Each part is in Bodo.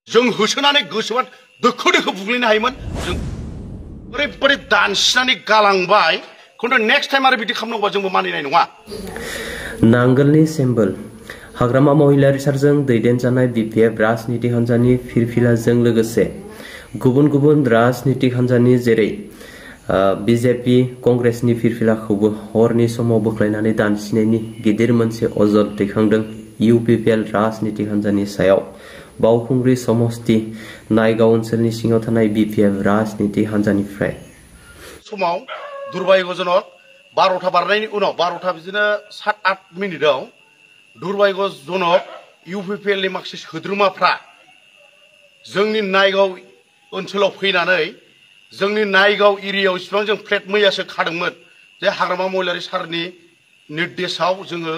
जों होसोनानै गोसोबा दोखो दोखो बुग्लिनो हायोमोन जों ओरैबायदि दानसिनानै गालांबाय खिन्थु नेक्स्ट टाइम आरो बिदि खालामनांगौबा जोंबो मानिनाय नङा। नांगोलनि सिम्बल हाग्रामा महिलारि सारजों दैदेनजानाय बिपिएफ राजनितिक हान्जानि फिरफिलाजों लोगोसे गुबुन गुबुन राजनितिक हान्जानि जेरै बिजेपि कंग्रेसनि फिरफिलाखौबो हरनि समाव बोख्लायनानै दानसिनायनि गिदिर मोनसे अजद दैखांदों इउपिपिएल राजनितिक हान्जानि सायाव। बावखुंग्रि समस्ति नायगाव ओनसोलनि सिङाव थानाय बिपिएफ राजनितिक हान्जानिफ्राय समाव दुर्भाग्यजनक 12टा बारनायनि उनाव 12टा बिदिनो 7-8 मिनिटआव दुर्भाग्यजनक इउपिपिएलनि माखासे सोद्रोमाफ्रा जोंनि नायगाव ओनसोलाव फैनानै जोंनि नायगाव एरियायाव इसिबां जों फ्लेट मैयासो खादोंमोन जे हाग्रामा महिलारि सारनि निर्देशआव जोङो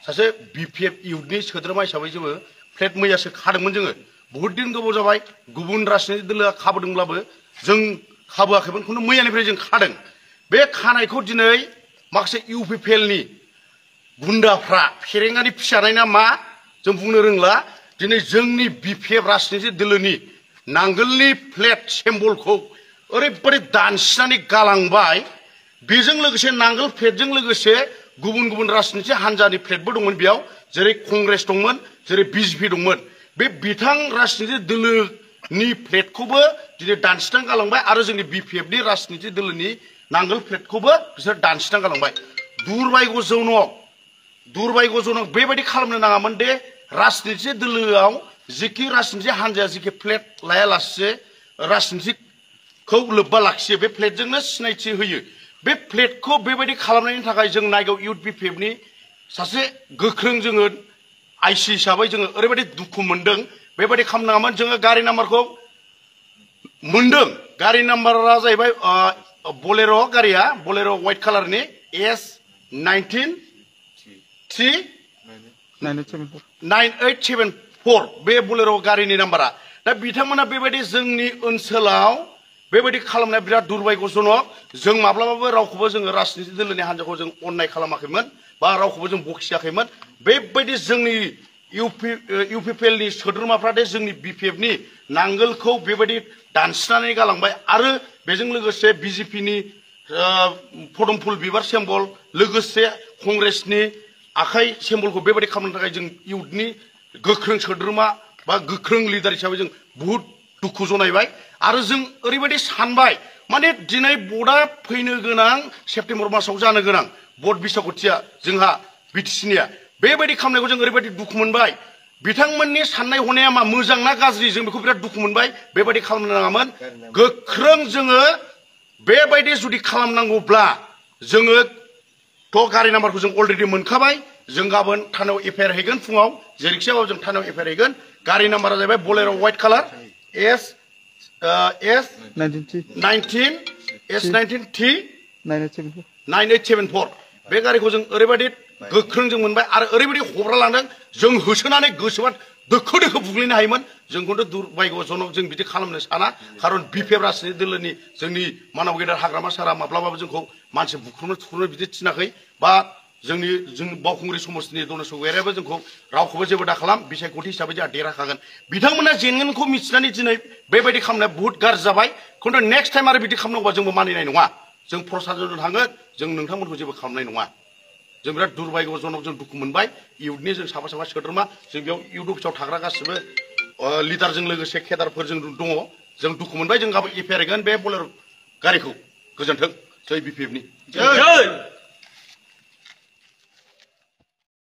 सासे बिपिएफ इउथनि सोद्रोमा हिसाबै जोङो फ्लेट मैयासो खादोंमोन जोङो बहुत दिन गोबाव जाबाय गुबुन राजनितिक दोलोआ खाबोदोंब्लाबो जों खाबोआखैमोन खिन्थु मैयानिफ्राय जों खादों। बे खानायखौ दिनै माखासे इउपिपिएलनि गुन्दाफ्रा फेरेंगानि फिसानाय ना मा जों बुंनो रोंला दिनै जोंनि बिपिएफ राजनितिक दोलोनि नांगोलनि फ्लेट सिम्बलखौ ओरैबायदि दानसिनानै गालांबाय। बेजों लोगोसे नांगोल फ्लेटजों लोगोसे गुबुन गुबुन राजनितिक हान्जानि फ्लेटबो दंमोन बेयाव जेरै कंग्रेस दंमोन जेरै बिजेपि दंमोन बे बिथां राजनितिक दोलोनि फ्लेटखौबो दिनै दानसिनानै गालांबाय आरो जोंनि बिपिएफनि राजनितिक दोलोनि नांगोल फ्लेटखौबो बिसोर दानसिनानै गालांबाय। दुर्भाग्यजनक बेबायदि खालामनो नाङामोन दे राजनितिक दोलोआव जिखि राजनितिक हान्जाया जिखि फ्लेट लायालासे राजनितिकखौ लोब्बा लाखियो बे फ्लेटजोंनो सिनायथि होयो। बे फ्लेटखौ बेबायदि खालामनायनि थाखाय जों नायगाव इउथ बिपिएफनि सासे गोख्रों जोङो आइसि हिसाबै जोङो ओरैबायदि दुखु मोनदों बेबायदि खालामनाङामोन। जोङो गारि नाम्बारखौ मोनदों गारि नाम्बारा जाहैबाय बलेर' गारिया बलेर' व्हाइट कालारनि S19T9874 बे बलेर' गारिनि नाम्बारा। दा बिथांमोना बेबायदि जोंनि ओनसोलाव बेबायदि खालामनाया बिराद दुर्भाग्यजनक। जों माब्लाबाबो रावखौबो जोङो राजनितिक दोलोनि हान्जाखौ जों अननाय खालामाखैमोन बा रावखौबो जों बखियाखैमोन। बेबायदि जोंनि इउपिपिएलनि सोद्रोमाफ्रा दे जोंनि बिपिएफनि नांगोलखौ बेबायदि दानसिनानै गालांबाय आरो बेजों लोगोसे बिजेपिनि पदमफुल बिबार सिम्बल लोगोसे कंग्रेसनि आखाइ सिम्बलखौ बेबायदि खालामनो थाखाय जों इउथनि गोख्रों सोद्रोमा बा गोख्रों लिडार हिसाबै जों बुहुत दुखु जनायबाय आरो जों ओरैबायदि सानबाय माने दिनै भटआ फैनो गोनां सेप्तेम्बर मासाव जानो गोनां भट बिसायख'थिया जोंहा बिटिसिनिया बेबायदि खालामनायखौ जों ओरैबायदि दुखु मोनबाय। बिथांमोननि साननाय हनाया मा मोजां ना गाज्रि जों बेखौ बिराद दुखु मोनबाय। बेबायदि खालामनो नाङामोन। गोख्रों जोङो बेबायदि जुदि खालामनांगौब्ला जोङो थ' गारि नाम्बारखौ जों अलरेडि मोनखाबाय। जों गाबोन थानायाव एफआइआर हैगोन फुङाव जेरैखिजाया जों थानायाव एफआइआर हैगोन। गारि नाम्बारा जाहैबाय बलेर' व्हाइट कालार S19T9874 बे गारिखौ जों ओरैबायदि गोख्रों जों मोनबाय आरो ओरैबायदि हब्रा लांदों जों होसोनानै गोसोबा दोखो दोखो बुग्लिनो हायोमोन। जों खिन्थु दुर्भाग्यजनक जों बिदि खालामनो साना खारन बिपिएफ राजनितिक दोलोनि जोंनि मानाव गेदेर हाग्रामा सारा माब्लाबाबो जोंखौ मानसि बुख्रुबनो थुख्रुबनो बिदि थिनाखै बा जों बावखुंग्रि समस्तिनि दनेश गयारियाबो जोंखौ रावखौबो जेबो दाखालाम बिसायख'थि हिसाबै जोंहा देरहाखागोन। बिथांमोना जेनगोनखौ मिथिनानै दिनै बेबायदि खालामनाया बुहुत गाज्रि जाबाय। खिन्थु नेक्स्ट टाइम आरो बिदि खालामनांगौबा जोंबो मानिनाय नङा। जों प्रसादजों थांगोन जों नोंथांमोनखौ जेबो खालामनाय नङा। जों बिराद दुर्भाग्यजनक जों दुखु मोनबाय। इउथनि जों साफा साफा सोद्रोमा जों बेयाव इउथ अफिसाव थाग्रा गासिबो लिडारजों लोगोसे केडारफोरजों दङ। जों दुखु मोनबाय। जों गाबोन एफआइआर हैगोन बे बलेर' गारिखौ। गोजोन्थों। जय बिपिएफनि।